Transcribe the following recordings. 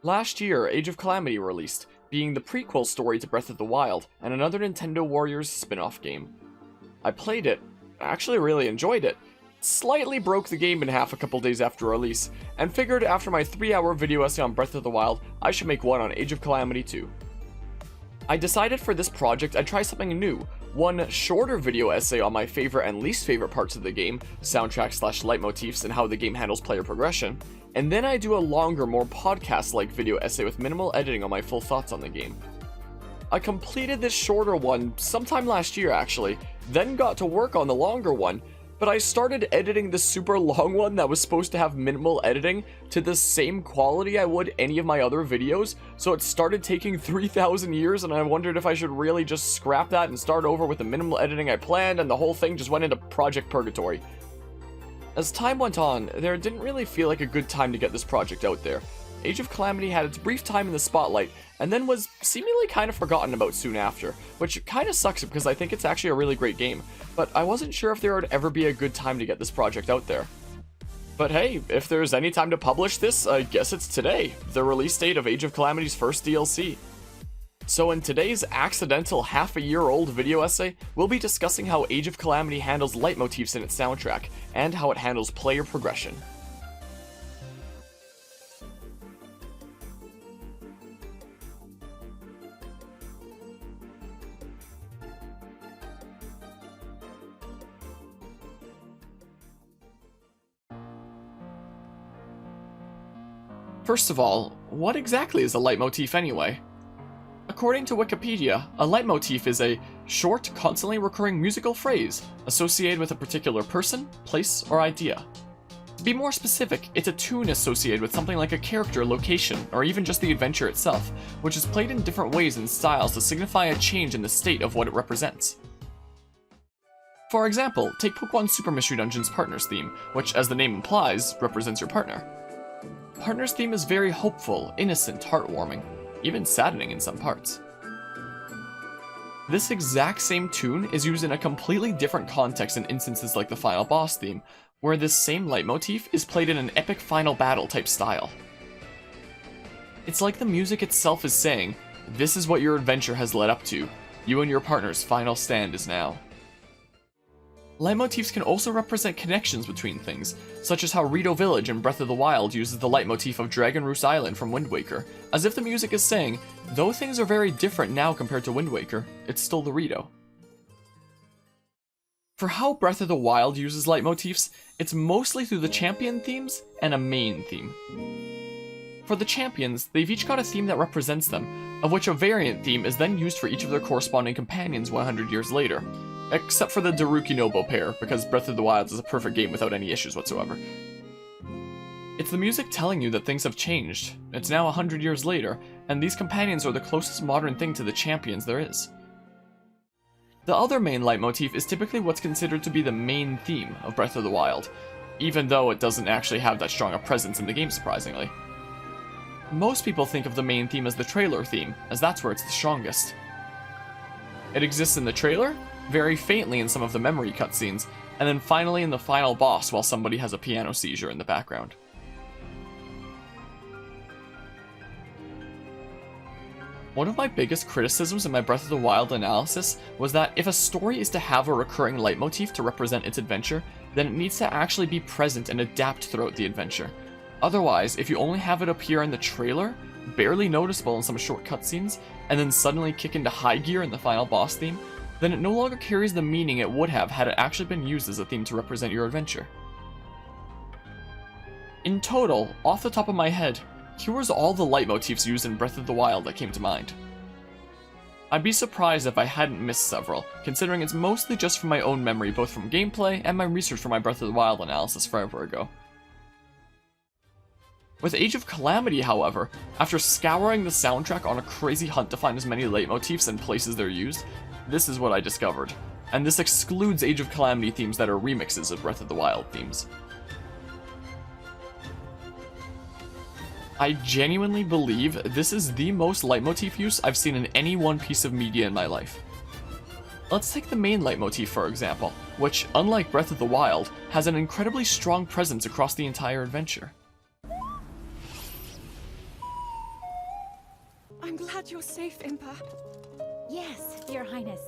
Last year, Age of Calamity released, being the prequel story to Breath of the Wild, and another Nintendo Warriors spin-off game. I played it, actually really enjoyed it, slightly broke the game in half a couple days after release, and figured after my 3-hour video essay on Breath of the Wild, I should make one on Age of Calamity too. I decided for this project I'd try something new, one shorter video essay on my favorite and least favorite parts of the game, soundtrack/leitmotifs and how the game handles player progression, and then I do a longer, more podcast-like video essay with minimal editing on my full thoughts on the game. I completed this shorter one sometime last year actually, then got to work on the longer one, but I started editing the super long one that was supposed to have minimal editing to the same quality I would any of my other videos, so it started taking 3,000 years and I wondered if I should really just scrap that and start over with the minimal editing I planned, and the whole thing just went into Project Purgatory. As time went on, there didn't really feel like a good time to get this project out there. Age of Calamity had its brief time in the spotlight, and then was seemingly kind of forgotten about soon after, which kind of sucks because I think it's actually a really great game, but I wasn't sure if there would ever be a good time to get this project out there. But hey, if there's any time to publish this, I guess it's today, the release date of Age of Calamity's first DLC. So in today's accidental half-a-year-old video essay, we'll be discussing how Age of Calamity handles leitmotifs in its soundtrack, and how it handles player progression. First of all, what exactly is a leitmotif anyway? According to Wikipedia, a leitmotif is a short, constantly recurring musical phrase associated with a particular person, place, or idea. To be more specific, it's a tune associated with something like a character, location, or even just the adventure itself, which is played in different ways and styles to signify a change in the state of what it represents. For example, take Pokemon Super Mystery Dungeon's Partner's theme, which, as the name implies, represents your partner. Partner's theme is very hopeful, innocent, heartwarming, even saddening in some parts. This exact same tune is used in a completely different context in instances like the final boss theme, where this same leitmotif is played in an epic final battle type style. It's like the music itself is saying, this is what your adventure has led up to, you and your partner's final stand is now. Leitmotifs can also represent connections between things, such as how Rito Village in Breath of the Wild uses the leitmotif of Dragon Roost Island from Wind Waker, as if the music is saying, though things are very different now compared to Wind Waker, it's still the Rito. For how Breath of the Wild uses leitmotifs, it's mostly through the champion themes and a main theme. For the champions, they've each got a theme that represents them, of which a variant theme is then used for each of their corresponding companions 100 years later. Except for the Daruki Nobo pair, because Breath of the Wild is a perfect game without any issues whatsoever. It's the music telling you that things have changed, it's now 100 years later, and these companions are the closest modern thing to the champions there is. The other main leitmotif is typically what's considered to be the main theme of Breath of the Wild, even though it doesn't actually have that strong a presence in the game surprisingly. Most people think of the main theme as the trailer theme, as that's where it's the strongest. It exists in the trailer, very faintly in some of the memory cutscenes, and then finally in the final boss while somebody has a piano seizure in the background. One of my biggest criticisms in my Breath of the Wild analysis was that if a story is to have a recurring leitmotif to represent its adventure, then it needs to actually be present and adapt throughout the adventure. Otherwise, if you only have it appear in the trailer, barely noticeable in some short cutscenes, and then suddenly kick into high gear in the final boss theme, then it no longer carries the meaning it would have had it actually been used as a theme to represent your adventure. In total, off the top of my head, here was all the leitmotifs used in Breath of the Wild that came to mind. I'd be surprised if I hadn't missed several, considering it's mostly just from my own memory both from gameplay and my research for my Breath of the Wild analysis forever ago. With Age of Calamity, however, after scouring the soundtrack on a crazy hunt to find as many leitmotifs and places they're used, this is what I discovered, and this excludes Age of Calamity themes that are remixes of Breath of the Wild themes. I genuinely believe this is the most leitmotif use I've seen in any one piece of media in my life. Let's take the main leitmotif for example, which, unlike Breath of the Wild, has an incredibly strong presence across the entire adventure. I'm glad you're safe, Impa. Yes, Your Highness.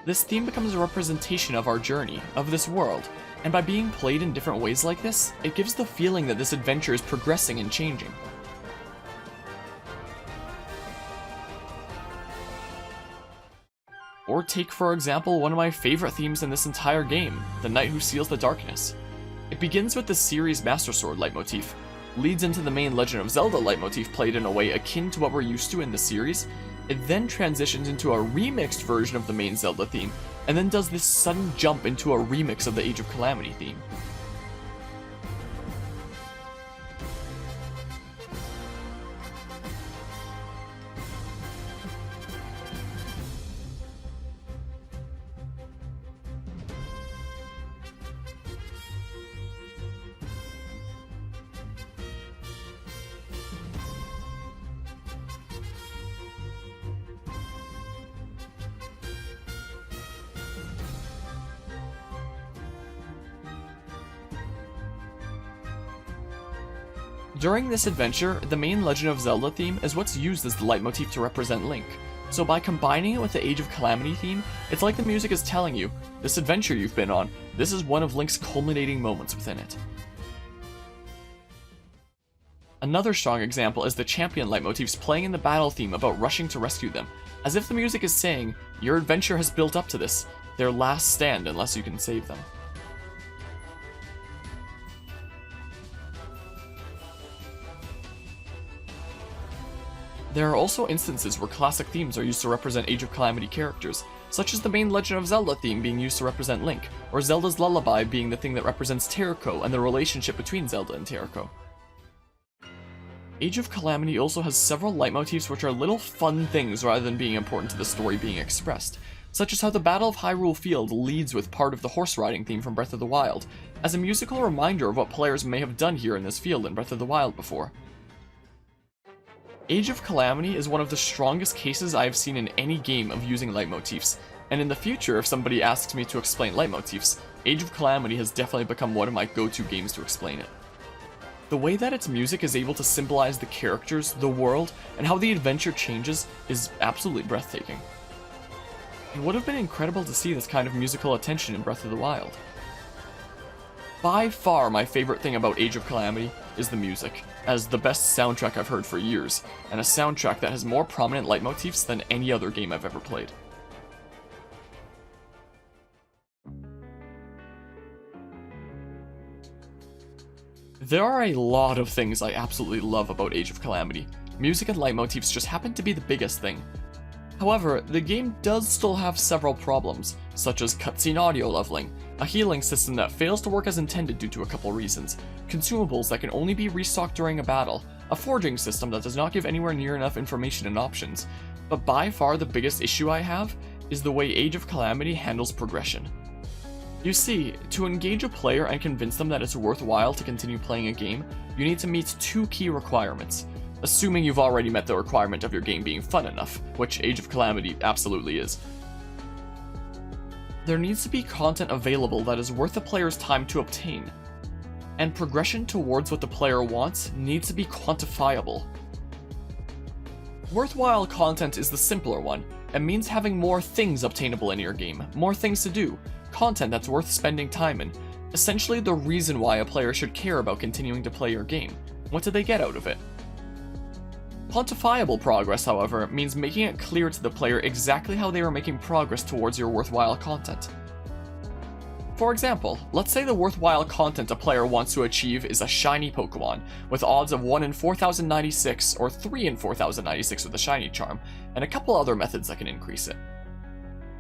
This theme becomes a representation of our journey, of this world, and by being played in different ways like this, it gives the feeling that this adventure is progressing and changing. Or take, for example, one of my favorite themes in this entire game, the Knight Who Seals the Darkness. It begins with the series Master Sword leitmotif, leads into the main Legend of Zelda leitmotif played in a way akin to what we're used to in the series. It then transitions into a remixed version of the main Zelda theme, and then does this sudden jump into a remix of the Age of Calamity theme. During this adventure, the main Legend of Zelda theme is what's used as the leitmotif to represent Link. So by combining it with the Age of Calamity theme, it's like the music is telling you, this adventure you've been on, this is one of Link's culminating moments within it. Another strong example is the champion leitmotifs playing in the battle theme about rushing to rescue them, as if the music is saying, your adventure has built up to this, their last stand unless you can save them. There are also instances where classic themes are used to represent Age of Calamity characters, such as the main Legend of Zelda theme being used to represent Link, or Zelda's Lullaby being the thing that represents Terrako and the relationship between Zelda and Terrako. Age of Calamity also has several leitmotifs which are little fun things rather than being important to the story being expressed, such as how the Battle of Hyrule Field leads with part of the horse riding theme from Breath of the Wild, as a musical reminder of what players may have done here in this field in Breath of the Wild before. Age of Calamity is one of the strongest cases I have seen in any game of using leitmotifs, and in the future if somebody asks me to explain leitmotifs, Age of Calamity has definitely become one of my go-to games to explain it. The way that its music is able to symbolize the characters, the world, and how the adventure changes is absolutely breathtaking. It would have been incredible to see this kind of musical attention in Breath of the Wild. By far my favorite thing about Age of Calamity is the music, as the best soundtrack I've heard for years, and a soundtrack that has more prominent leitmotifs than any other game I've ever played. There are a lot of things I absolutely love about Age of Calamity. Music and leitmotifs just happen to be the biggest thing. However, the game does still have several problems, such as cutscene audio leveling, a healing system that fails to work as intended due to a couple reasons, consumables that can only be restocked during a battle, a forging system that does not give anywhere near enough information and options, but by far the biggest issue I have is the way Age of Calamity handles progression. You see, to engage a player and convince them that it's worthwhile to continue playing a game, you need to meet two key requirements, assuming you've already met the requirement of your game being fun enough, which Age of Calamity absolutely is. There needs to be content available that is worth the player's time to obtain, and progression towards what the player wants needs to be quantifiable. Worthwhile content is the simpler one, and means having more things obtainable in your game, more things to do, content that's worth spending time in, essentially the reason why a player should care about continuing to play your game. What do they get out of it? Quantifiable progress, however, means making it clear to the player exactly how they are making progress towards your worthwhile content. For example, let's say the worthwhile content a player wants to achieve is a shiny Pokemon, with odds of 1 in 4096 or 3 in 4096 with a shiny charm, and a couple other methods that can increase it.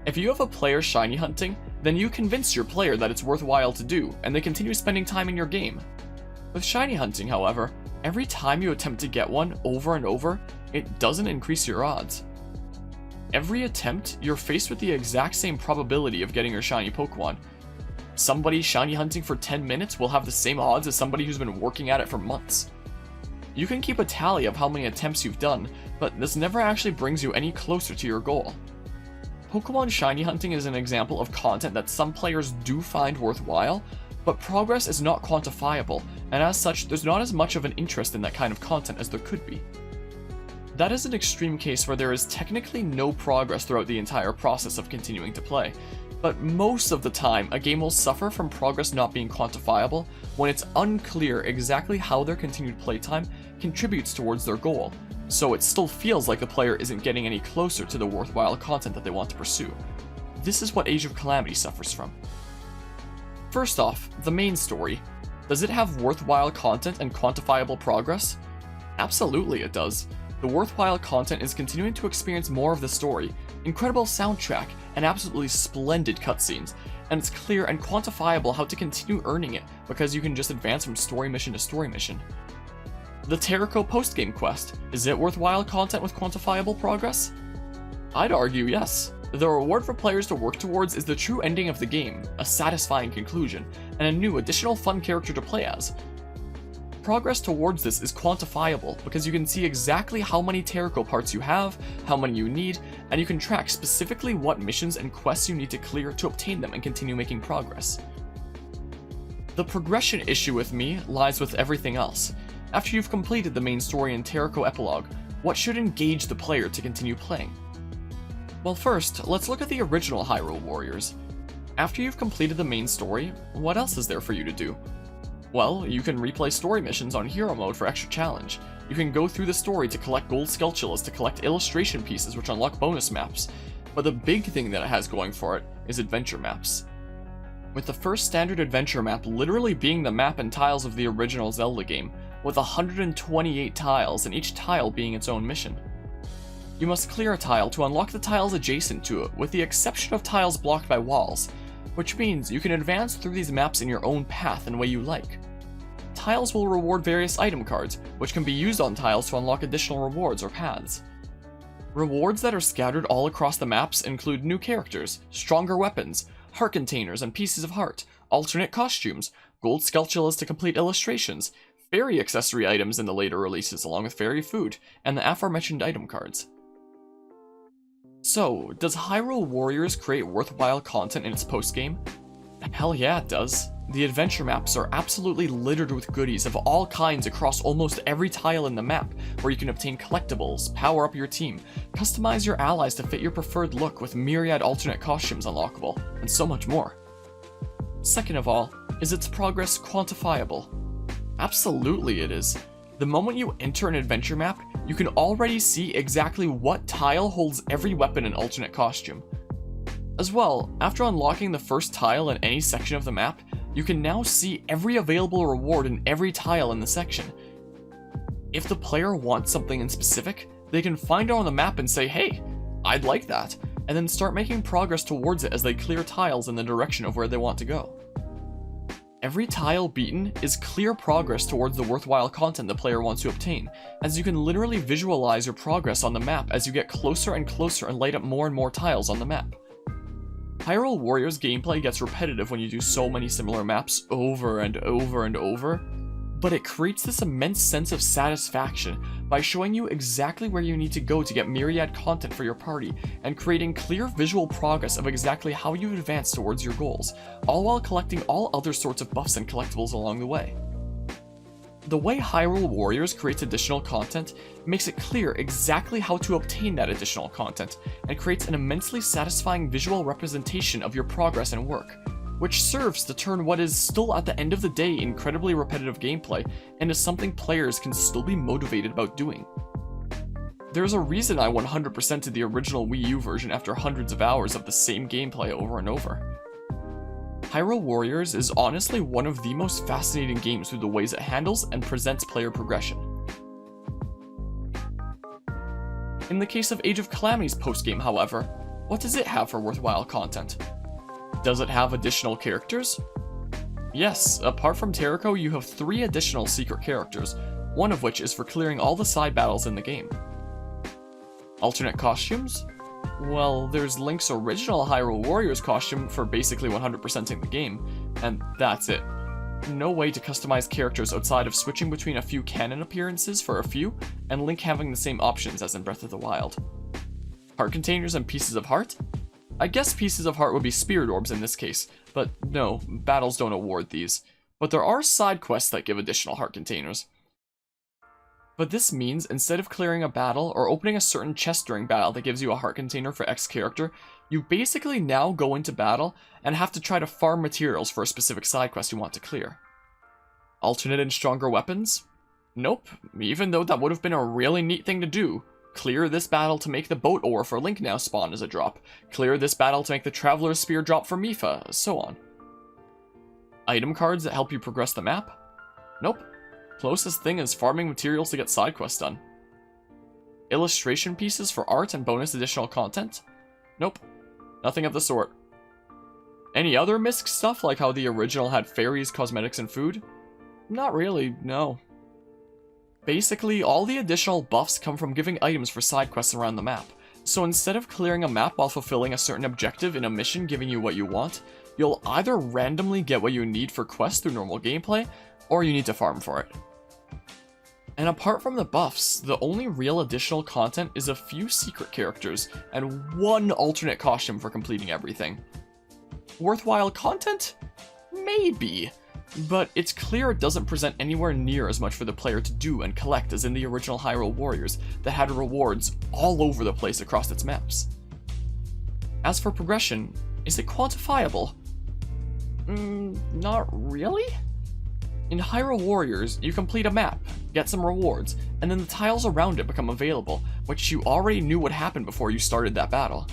If you have a player shiny hunting, then you convince your player that it's worthwhile to do, and they continue spending time in your game. With shiny hunting, however, every time you attempt to get one over and over, it doesn't increase your odds. Every attempt, you're faced with the exact same probability of getting your shiny Pokemon. Somebody shiny hunting for 10 minutes will have the same odds as somebody who's been working at it for months. You can keep a tally of how many attempts you've done, but this never actually brings you any closer to your goal. Pokemon shiny hunting is an example of content that some players do find worthwhile, but progress is not quantifiable, and as such, there's not as much of an interest in that kind of content as there could be. That is an extreme case where there is technically no progress throughout the entire process of continuing to play, but most of the time, a game will suffer from progress not being quantifiable when it's unclear exactly how their continued playtime contributes towards their goal, so it still feels like the player isn't getting any closer to the worthwhile content that they want to pursue. This is what Age of Calamity suffers from. First off, the main story. Does it have worthwhile content and quantifiable progress? Absolutely it does. The worthwhile content is continuing to experience more of the story, incredible soundtrack, and absolutely splendid cutscenes, and it's clear and quantifiable how to continue earning it because you can just advance from story mission to story mission. The Terrico post-game quest, is it worthwhile content with quantifiable progress? I'd argue yes. The reward for players to work towards is the true ending of the game, a satisfying conclusion, and a new additional fun character to play as. Progress towards this is quantifiable because you can see exactly how many Terrico parts you have, how many you need, and you can track specifically what missions and quests you need to clear to obtain them and continue making progress. The progression issue with me lies with everything else. After you've completed the main story and Terrico epilogue, what should engage the player to continue playing? Well, first, let's look at the original Hyrule Warriors. After you've completed the main story, what else is there for you to do? Well, you can replay story missions on Hero Mode for extra challenge. You can go through the story to collect gold Skulltulas to collect illustration pieces which unlock bonus maps. But the big thing that it has going for it is adventure maps. With the first standard adventure map literally being the map and tiles of the original Zelda game, with 128 tiles and each tile being its own mission. You must clear a tile to unlock the tiles adjacent to it, with the exception of tiles blocked by walls, which means you can advance through these maps in your own path and way you like. Tiles will reward various item cards, which can be used on tiles to unlock additional rewards or paths. Rewards that are scattered all across the maps include new characters, stronger weapons, heart containers and pieces of heart, alternate costumes, gold Skulltulas to complete illustrations, fairy accessory items in the later releases along with fairy food, and the aforementioned item cards. So, does Hyrule Warriors create worthwhile content in its post-game? Hell yeah, it does. The adventure maps are absolutely littered with goodies of all kinds across almost every tile in the map, where you can obtain collectibles, power up your team, customize your allies to fit your preferred look with myriad alternate costumes unlockable, and so much more. Second of all, is its progress quantifiable? Absolutely it is. The moment you enter an adventure map, you can already see exactly what tile holds every weapon and alternate costume. As well, after unlocking the first tile in any section of the map, you can now see every available reward in every tile in the section. If the player wants something in specific, they can find it on the map and say, hey, I'd like that, and then start making progress towards it as they clear tiles in the direction of where they want to go. Every tile beaten is clear progress towards the worthwhile content the player wants to obtain, as you can literally visualize your progress on the map as you get closer and closer and light up more and more tiles on the map. Hyrule Warriors gameplay gets repetitive when you do so many similar maps over and over and over, but it creates this immense sense of satisfaction by showing you exactly where you need to go to get myriad content for your party, and creating clear visual progress of exactly how you advance towards your goals, all while collecting all other sorts of buffs and collectibles along the way. The way Hyrule Warriors creates additional content makes it clear exactly how to obtain that additional content, and creates an immensely satisfying visual representation of your progress and work, which serves to turn what is still at the end of the day incredibly repetitive gameplay into something players can still be motivated about doing. There's a reason I 100%ed the original Wii U version after hundreds of hours of the same gameplay over and over. Hyrule Warriors is honestly one of the most fascinating games through the ways it handles and presents player progression. In the case of Age of Calamity's postgame, however, what does it have for worthwhile content? Does it have additional characters? Yes, apart from Teriko, you have 3 additional secret characters, one of which is for clearing all the side battles in the game. Alternate costumes? Well, there's Link's original Hyrule Warriors costume for basically 100%ing the game, and that's it. No way to customize characters outside of switching between a few canon appearances for a few, and Link having the same options as in Breath of the Wild. Heart containers and pieces of heart? I guess pieces of heart would be spirit orbs in this case, but no, battles don't award these. But there are side quests that give additional heart containers. But this means instead of clearing a battle or opening a certain chest during battle that gives you a heart container for X character, you basically now go into battle and have to try to farm materials for a specific side quest you want to clear. Alternate and stronger weapons? Nope, even though that would have been a really neat thing to do. Clear this battle to make the boat ore for Link now spawn as a drop. Clear this battle to make the Traveler's Spear drop for Mipha, so on. Item cards that help you progress the map? Nope. Closest thing is farming materials to get side quests done. Illustration pieces for art and bonus additional content? Nope. Nothing of the sort. Any other misc stuff like how the original had fairies, cosmetics, and food? Not really, no. Basically, all the additional buffs come from giving items for side quests around the map. So instead of clearing a map while fulfilling a certain objective in a mission giving you what you want, you'll either randomly get what you need for quests through normal gameplay, or you need to farm for it. And apart from the buffs, the only real additional content is a few secret characters and 1 alternate costume for completing everything. Worthwhile content? Maybe. But it's clear it doesn't present anywhere near as much for the player to do and collect as in the original Hyrule Warriors that had rewards all over the place across its maps. As for progression, is it quantifiable? Not really? In Hyrule Warriors, you complete a map, get some rewards, and then the tiles around it become available, which you already knew would happen before you started that battle.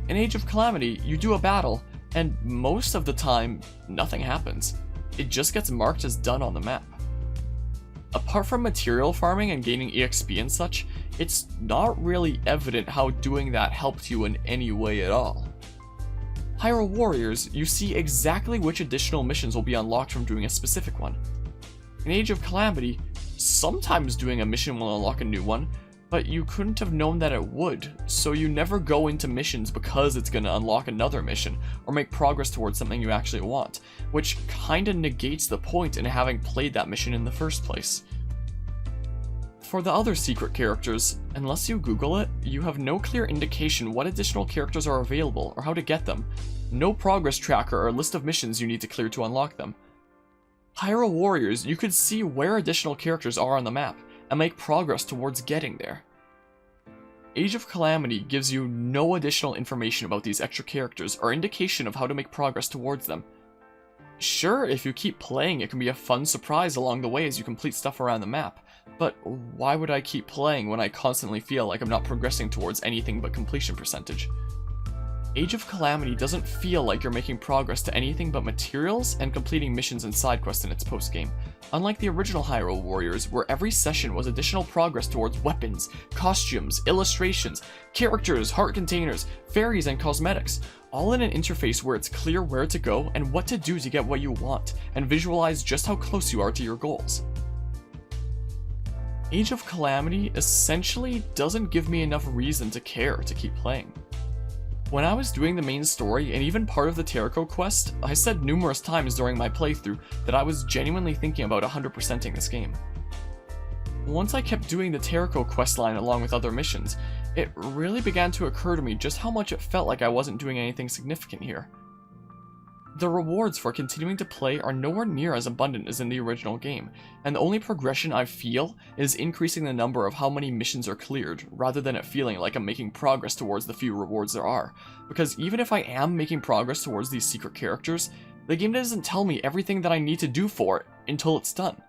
In Age of Calamity, you do a battle, and most of the time, nothing happens. It just gets marked as done on the map. Apart from material farming and gaining EXP and such, it's not really evident how doing that helped you in any way at all. Hyrule Warriors, you see exactly which additional missions will be unlocked from doing a specific one. In Age of Calamity, sometimes doing a mission will unlock a new one, but you couldn't have known that it would, so you never go into missions because it's going to unlock another mission, or make progress towards something you actually want, which kinda negates the point in having played that mission in the first place. For the other secret characters, unless you Google it, you have no clear indication what additional characters are available or how to get them, no progress tracker or list of missions you need to clear to unlock them. Hyrule Warriors, you could see where additional characters are on the map, and make progress towards getting there. Age of Calamity gives you no additional information about these extra characters or indication of how to make progress towards them. Sure, if you keep playing, it can be a fun surprise along the way as you complete stuff around the map, but why would I keep playing when I constantly feel like I'm not progressing towards anything but completion percentage? Age of Calamity doesn't feel like you're making progress to anything but materials and completing missions and side quests in its postgame, unlike the original Hyrule Warriors, where every session was additional progress towards weapons, costumes, illustrations, characters, heart containers, fairies, and cosmetics, all in an interface where it's clear where to go and what to do to get what you want, and visualize just how close you are to your goals. Age of Calamity essentially doesn't give me enough reason to care to keep playing. When I was doing the main story and even part of the Terraco quest, I said numerous times during my playthrough that I was genuinely thinking about 100%ing this game. Once I kept doing the Terraco questline along with other missions, it really began to occur to me just how much it felt like I wasn't doing anything significant here. The rewards for continuing to play are nowhere near as abundant as in the original game, and the only progression I feel is increasing the number of how many missions are cleared, rather than it feeling like I'm making progress towards the few rewards there are, because even if I am making progress towards these secret characters, the game doesn't tell me everything that I need to do for it until it's done.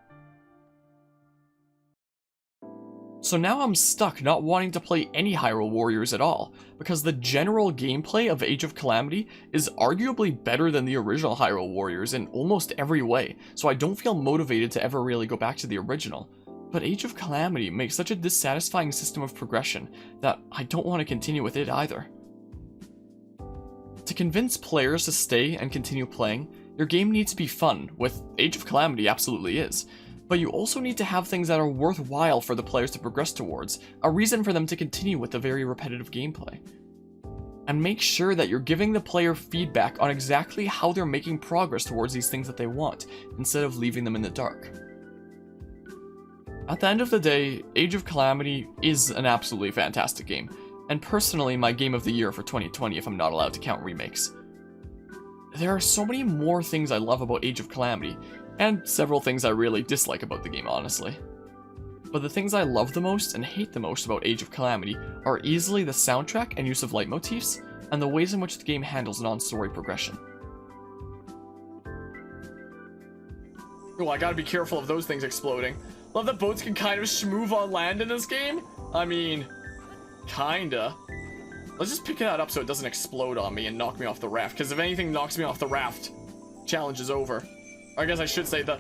So now I'm stuck not wanting to play any Hyrule Warriors at all, because the general gameplay of Age of Calamity is arguably better than the original Hyrule Warriors in almost every way, so I don't feel motivated to ever really go back to the original. But Age of Calamity makes such a dissatisfying system of progression that I don't want to continue with it either. To convince players to stay and continue playing, your game needs to be fun, with Age of Calamity absolutely is. But you also need to have things that are worthwhile for the players to progress towards, a reason for them to continue with the very repetitive gameplay. And make sure that you're giving the player feedback on exactly how they're making progress towards these things that they want, instead of leaving them in the dark. At the end of the day, Age of Calamity is an absolutely fantastic game, and personally my game of the year for 2020 if I'm not allowed to count remakes. There are so many more things I love about Age of Calamity, and several things I really dislike about the game, honestly. But the things I love the most and hate the most about Age of Calamity are easily the soundtrack and use of leitmotifs, and the ways in which the game handles non-story progression. Oh, I gotta be careful of those things exploding. Love that boats can kind of schmoove on land in this game? I mean, kinda. Let's just pick that up so it doesn't explode on me and knock me off the raft, because if anything knocks me off the raft, challenge is over. I guess I should say the